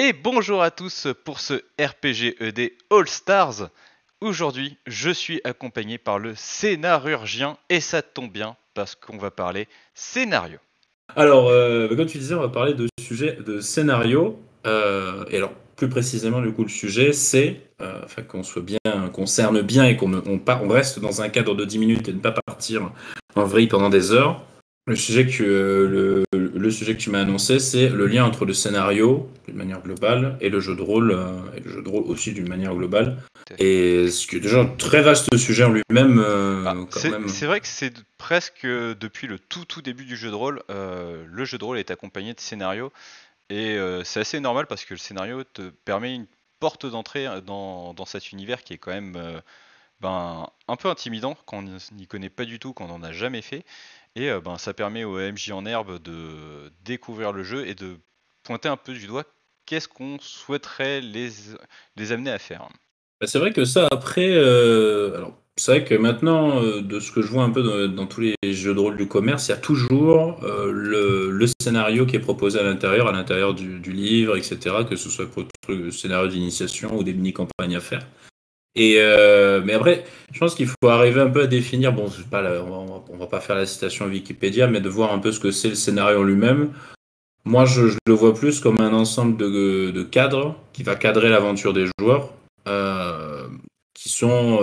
Et bonjour à tous pour ce RPG ED All Stars. Aujourd'hui, je suis accompagné par le scénarurgien et ça tombe bien parce qu'on va parler scénario. Alors, comme tu disais, on va parler de sujet de scénario. Et alors, plus précisément, du coup, le sujet, c'est, enfin, qu'on soit bien, qu'on cerne bien et on reste dans un cadre de 10 minutes et ne pas partir en vrille pendant des heures. Le sujet que tu m'as annoncé, c'est le lien entre le scénario, d'une manière globale, et le jeu de rôle aussi d'une manière globale. Tout à fait. Et ce qui est déjà un très vaste sujet en lui-même, quand C'est même. c'est vrai que c'est presque depuis le tout début du jeu de rôle, le jeu de rôle est accompagné de scénario et c'est assez normal parce que le scénario te permet une porte d'entrée dans cet univers qui est quand même un peu intimidant quand on n'y connaît pas du tout, quand on n'en a jamais fait. Et ça permet aux MJ en herbe de découvrir le jeu et de pointer un peu du doigt qu'est-ce qu'on souhaiterait les amener à faire. Bah, c'est vrai que ça, après, alors, c'est vrai que maintenant, de ce que je vois un peu dans tous les jeux de rôle du commerce, il y a toujours le scénario qui est proposé à l'intérieur du livre, etc., que ce soit pour le scénario d'initiation ou des mini-campagnes à faire. Mais après, je pense qu'il faut arriver un peu à définir, bon, c'est pas on va pas faire la citation Wikipédia, mais de voir un peu ce que c'est le scénario en lui-même. Moi, je le vois plus comme un ensemble de cadres qui va cadrer l'aventure des joueurs, euh, qui sont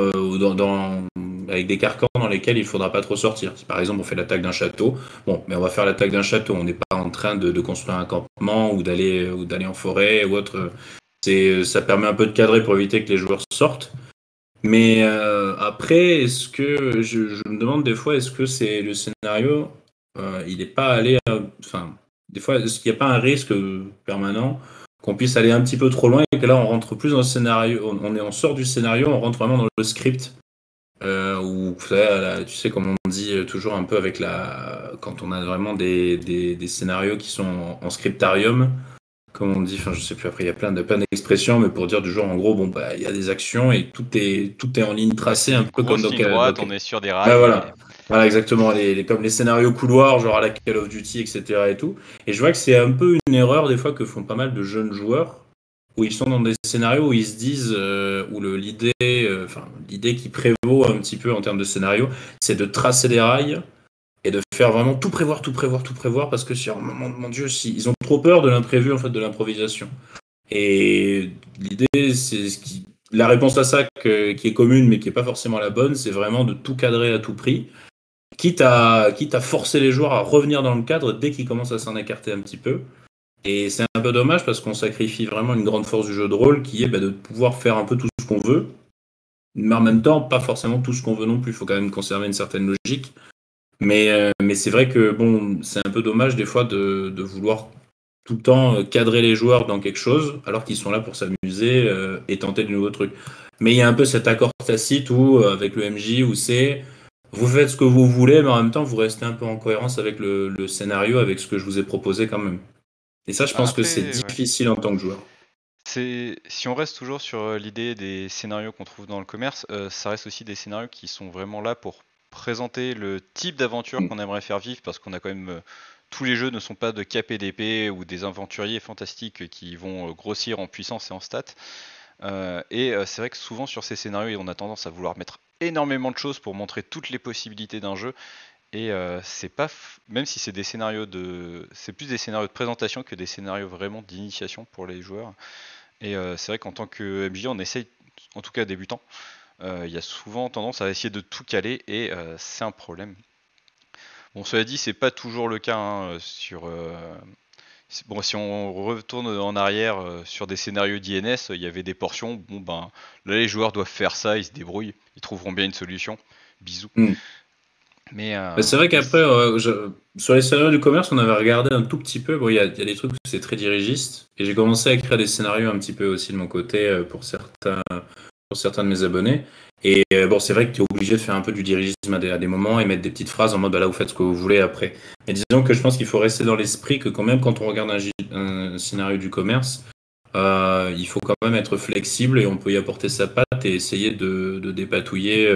avec des carcans dans lesquels il ne faudra pas trop sortir. Si par exemple on fait l'attaque d'un château, bon, mais on va faire l'attaque d'un château, on n'est pas en train de construire un campement ou d'aller en forêt ou autre. Ça permet un peu de cadrer pour éviter que les joueurs sortent. Mais après, est-ce que je me demande des fois, est-ce que c'est le scénario, il n'est pas allé, enfin, des fois, est-ce qu'il n'y a pas un risque permanent qu'on puisse aller un petit peu trop loin et que là, on rentre plus dans le scénario, on sort du scénario, on rentre vraiment dans le script, où tu sais, comme on dit toujours un peu quand on a vraiment des scénarios qui sont en scriptarium comme on dit, enfin je sais plus après, il y a plein d'expressions, mais pour dire du genre en gros, bon bah il y a des actions et tout est en ligne Ouais, c'est tracée, un une peu comme grosse dans, ligne droite, on est sur des ouais, rails et voilà. Voilà, exactement, comme les scénarios couloirs, genre à la Call of Duty, etc. et tout. Et je vois que c'est un peu une erreur des fois que font pas mal de jeunes joueurs, où ils sont dans des scénarios où ils se disent, l'idée qui prévaut un petit peu en termes de scénario, c'est de tracer des rails et de faire vraiment tout prévoir, tout prévoir, tout prévoir, parce que sur mon Dieu, ils ont trop peur de l'imprévu, en fait, de l'improvisation. Et l'idée, la réponse à ça qui est commune, mais qui n'est pas forcément la bonne, c'est vraiment de tout cadrer à tout prix, quitte à forcer les joueurs à revenir dans le cadre dès qu'ils commencent à s'en écarter un petit peu. Et c'est un peu dommage parce qu'on sacrifie vraiment une grande force du jeu de rôle qui est de pouvoir faire un peu tout ce qu'on veut, mais en même temps, pas forcément tout ce qu'on veut non plus. Il faut quand même conserver une certaine logique. Mais c'est vrai que bon, c'est un peu dommage des fois de vouloir tout le temps cadrer les joueurs dans quelque chose alors qu'ils sont là pour s'amuser et tenter de nouveaux trucs. Mais il y a un peu cet accord tacite où, avec le MJ où c'est vous faites ce que vous voulez, mais en même temps vous restez un peu en cohérence avec le scénario, avec ce que je vous ai proposé quand même. Et ça, je pense que c'est après, ouais. difficile en tant que joueur. Si on reste toujours sur l'idée des scénarios qu'on trouve dans le commerce, ça reste aussi des scénarios qui sont vraiment là pour présenter le type d'aventure qu'on aimerait faire vivre, parce qu'on a quand même tous les jeux ne sont pas de KPDP ou des aventuriers fantastiques qui vont grossir en puissance et en stats. C'est vrai que souvent sur ces scénarios, on a tendance à vouloir mettre énormément de choses pour montrer toutes les possibilités d'un jeu. Et c'est pas, même si c'est des scénarios c'est plus des scénarios de présentation que des scénarios vraiment d'initiation pour les joueurs. Et c'est vrai qu'en tant que MJ, on essaye, en tout cas débutant, il y a souvent tendance à essayer de tout caler et c'est un problème. Bon, cela dit, c'est pas toujours le cas hein, bon, si on retourne en arrière sur des scénarios d'INS, il y avait des portions, bon ben, là les joueurs doivent faire ça, ils se débrouillent, ils trouveront bien une solution. Bisous. Mm. Mais, Mais c'est vrai qu'après, sur les scénarios du commerce, on avait regardé un tout petit peu. Bon, il y a des trucs où c'est très dirigiste. Et j'ai commencé à écrire des scénarios un petit peu aussi de mon côté pour certains de mes abonnés. Et bon, c'est vrai que tu es obligé de faire un peu du dirigisme à des moments et mettre des petites phrases en mode bah là, vous faites ce que vous voulez après. Mais disons que je pense qu'il faut rester dans l'esprit que quand même, quand on regarde un scénario du commerce, il faut quand même être flexible et on peut y apporter sa patte et essayer de dépatouiller,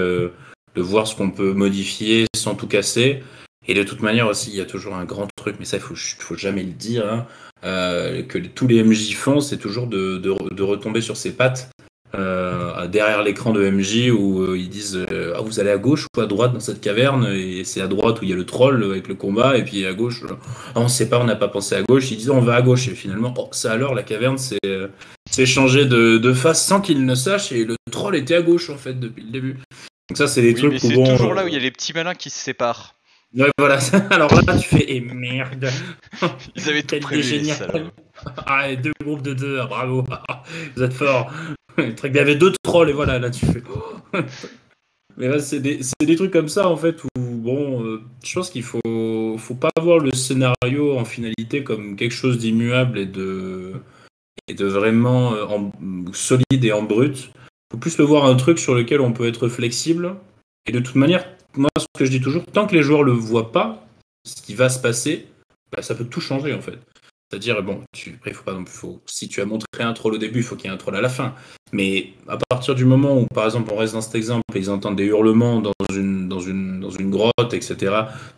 de voir ce qu'on peut modifier sans tout casser. Et de toute manière aussi, il y a toujours un grand truc, mais ça, faut jamais le dire, hein. que tous les MJ font, c'est toujours de retomber sur ses pattes derrière l'écran de MJ où ils disent ah, vous allez à gauche ou à droite dans cette caverne, et c'est à droite où il y a le troll avec le combat, et puis à gauche ah, on sait pas, on n'a pas pensé à gauche, ils disent on va à gauche, et finalement oh, ça alors la caverne c'est changé de face sans qu'ils ne sachent, et le troll était à gauche en fait depuis le début. Donc ça c'est des Oui, trucs mais où c'est bon toujours là où il y a les petits malins qui se séparent. ouais, voilà. Alors là tu fais et merde. Ils avaient tout Quelle idée prévu, les géniale. salauds. Ah, et 2 groupes de 2, bravo. Vous êtes forts. Il y avait 2 trolls et voilà, là tu fais. Mais là, c'est des trucs comme ça en fait où bon, je pense qu'il faut pas voir le scénario en finalité comme quelque chose d'immuable et de vraiment solide et en brut. Faut plus le voir un truc sur lequel on peut être flexible. Et de toute manière, moi ce que je dis toujours, tant que les joueurs le voient pas, ce qui va se passer, bah, ça peut tout changer en fait. C'est-à-dire, bon, après, faut pas non plus, si tu as montré un troll au début, il faut qu'il y ait un troll à la fin. Mais à partir du moment où, par exemple, on reste dans cet exemple et ils entendent des hurlements dans une grotte, etc.,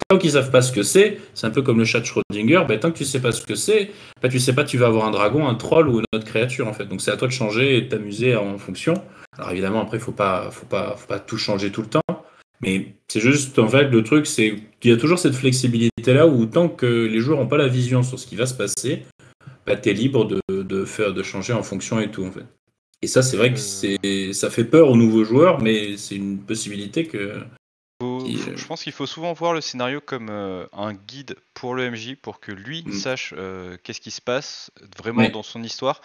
tant qu'ils savent pas ce que c'est un peu comme le chat de Schrödinger, bah, tant que tu sais pas ce que c'est, bah, tu sais pas tu vas avoir un dragon, un troll ou une autre créature, en fait. Donc c'est à toi de changer et de t'amuser en fonction. Alors évidemment, après, faut pas tout changer tout le temps. Mais c'est juste, en fait, le truc, c'est qu'il y a toujours cette flexibilité-là où tant que les joueurs n'ont pas la vision sur ce qui va se passer, bah, tu es libre de changer en fonction et tout, en fait. Et ça, c'est vrai que ça fait peur aux nouveaux joueurs, mais c'est une possibilité Je pense qu'il faut souvent voir le scénario comme un guide pour le MJ pour que lui sache qu'est-ce qui se passe vraiment dans son histoire,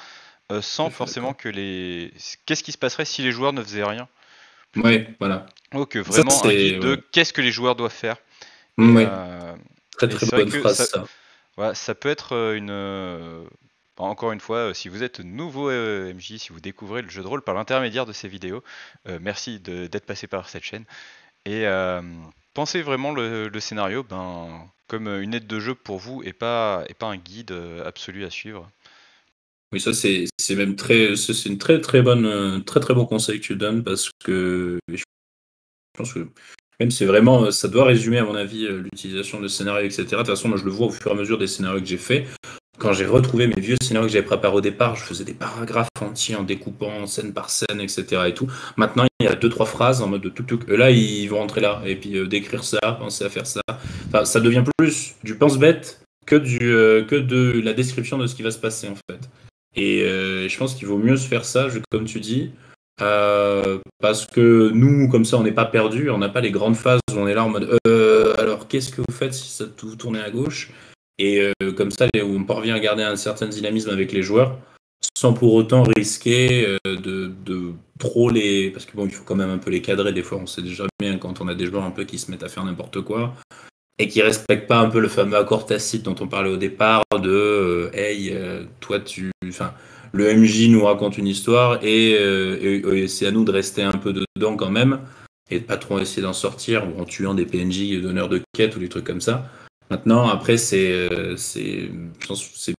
sans forcément que qu'est-ce qui se passerait si les joueurs ne faisaient rien. Ouais, voilà. Donc vraiment ça, un guide de qu'est-ce que les joueurs doivent faire. Ouais. Très très bonne que phrase, ça. Voilà, ça peut être encore une fois, si vous êtes nouveau MJ, si vous découvrez le jeu de rôle par l'intermédiaire de ces vidéos, merci d'être passé par cette chaîne. Et pensez vraiment le scénario comme une aide de jeu pour vous et pas un guide absolu à suivre. Oui, ça c'est même c'est une très très bonne, très très bon conseil que tu donnes, parce que je pense que même c'est vraiment, ça doit résumer à mon avis l'utilisation de scénario, etc. De toute façon, moi je le vois au fur et à mesure des scénarios que j'ai fait. Quand j'ai retrouvé mes vieux scénarios que j'avais préparés au départ, je faisais des paragraphes entiers en découpant scène par scène, etc. Et tout. Maintenant, il y a 2-3 phrases en mode de tout. Là, ils vont rentrer là. Et puis d'écrire ça, penser à faire ça. Enfin, ça devient plus du pense-bête que de la description de ce qui va se passer, en fait. Et je pense qu'il vaut mieux se faire ça, comme tu dis. Parce que nous, comme ça, on n'est pas perdu, on n'a pas les grandes phases où on est là en mode alors qu'est-ce que vous faites si ça vous tournez à gauche? Et comme ça, on parvient à garder un certain dynamisme avec les joueurs, sans pour autant risquer de trop les. Parce que bon, il faut quand même un peu les cadrer. Des fois, on sait déjà bien quand on a des joueurs un peu qui se mettent à faire n'importe quoi et qui respectent pas un peu le fameux accord tacite dont on parlait au départ de hey, toi tu. Enfin, le MJ nous raconte une histoire et c'est à nous de rester un peu dedans quand même et de pas trop essayer d'en sortir en tuant des PNJ donneurs de quêtes ou des trucs comme ça. Maintenant, après, je pense c'est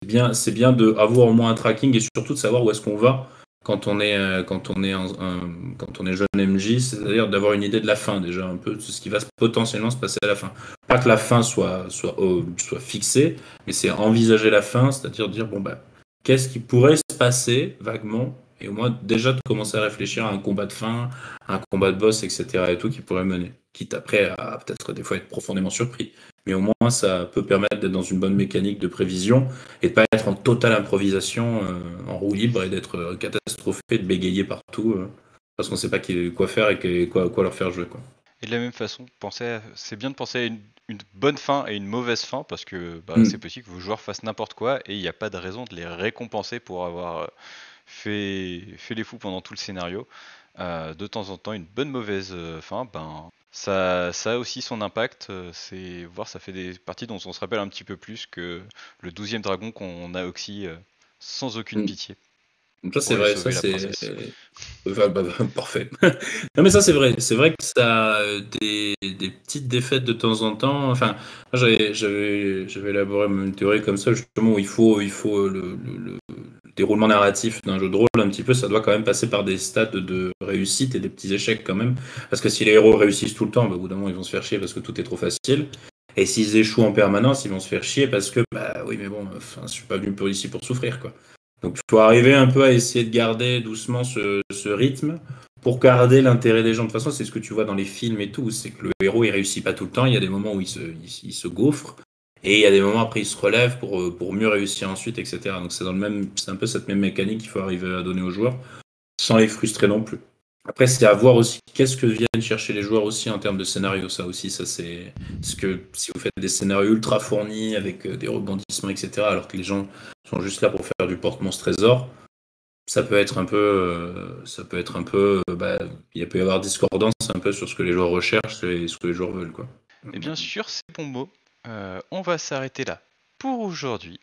bien d'avoir au moins un tracking et surtout de savoir où est-ce qu'on va quand on est jeune MJ, c'est-à-dire d'avoir une idée de la fin déjà un peu de ce qui va potentiellement se passer à la fin. Pas que la fin soit fixée, mais c'est envisager la fin, c'est-à-dire dire bon bah qu'est-ce qui pourrait se passer vaguement, et au moins déjà de commencer à réfléchir à un combat de fin, à un combat de boss, etc. et tout qui pourrait mener. Quitte après à peut-être des fois être profondément surpris. Mais au moins ça peut permettre d'être dans une bonne mécanique de prévision et de pas être en totale improvisation, en roue libre, et d'être catastrophé, de bégayer partout parce qu'on sait pas quoi faire et quoi leur faire jouer, quoi. Et de la même façon, c'est bien de penser à une bonne fin et une mauvaise fin, parce que c'est possible que vos joueurs fassent n'importe quoi et il n'y a pas de raison de les récompenser pour avoir fait les fous pendant tout le scénario. De temps en temps, une bonne mauvaise fin, ça a aussi son impact. C'est voir, ça fait des parties dont on se rappelle un petit peu plus que le 12e dragon qu'on a oxy sans aucune pitié. Ça c'est vrai, ça c'est parfait. Non mais ça c'est vrai que ça des petites défaites de temps en temps. Enfin, moi j'avais élaboré une théorie comme ça justement où il faut le déroulement narratif d'un jeu de rôle un petit peu, ça doit quand même passer par des stades de réussite et des petits échecs quand même, parce que si les héros réussissent tout le temps, au bout d'un moment ils vont se faire chier parce que tout est trop facile. Et s'ils échouent en permanence, ils vont se faire chier parce que, bah oui, mais bon, je suis pas venu ici pour souffrir, quoi. Donc il faut arriver un peu à essayer de garder doucement ce rythme pour garder l'intérêt des gens. De toute façon, c'est ce que tu vois dans les films et tout, c'est que le héros, il réussit pas tout le temps, il y a des moments où il se gaufre, et il y a des moments après, il se relève pour mieux réussir ensuite, etc. Donc c'est un peu cette même mécanique qu'il faut arriver à donner aux joueurs, sans les frustrer non plus. Après, c'est à voir aussi qu'est-ce que viennent chercher les joueurs aussi en termes de scénario. Ça aussi, ça c'est ce que si vous faites des scénarios ultra fournis avec des rebondissements, etc., alors que les gens sont juste là pour faire du porte-monstre trésor, ça peut être un peu, il peut y avoir discordance un peu sur ce que les joueurs recherchent et ce que les joueurs veulent, quoi. Et bien sûr, c'est bon mot. On va s'arrêter là pour aujourd'hui.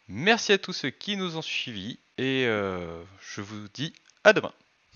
Merci à tous ceux qui nous ont suivis et je vous dis à demain.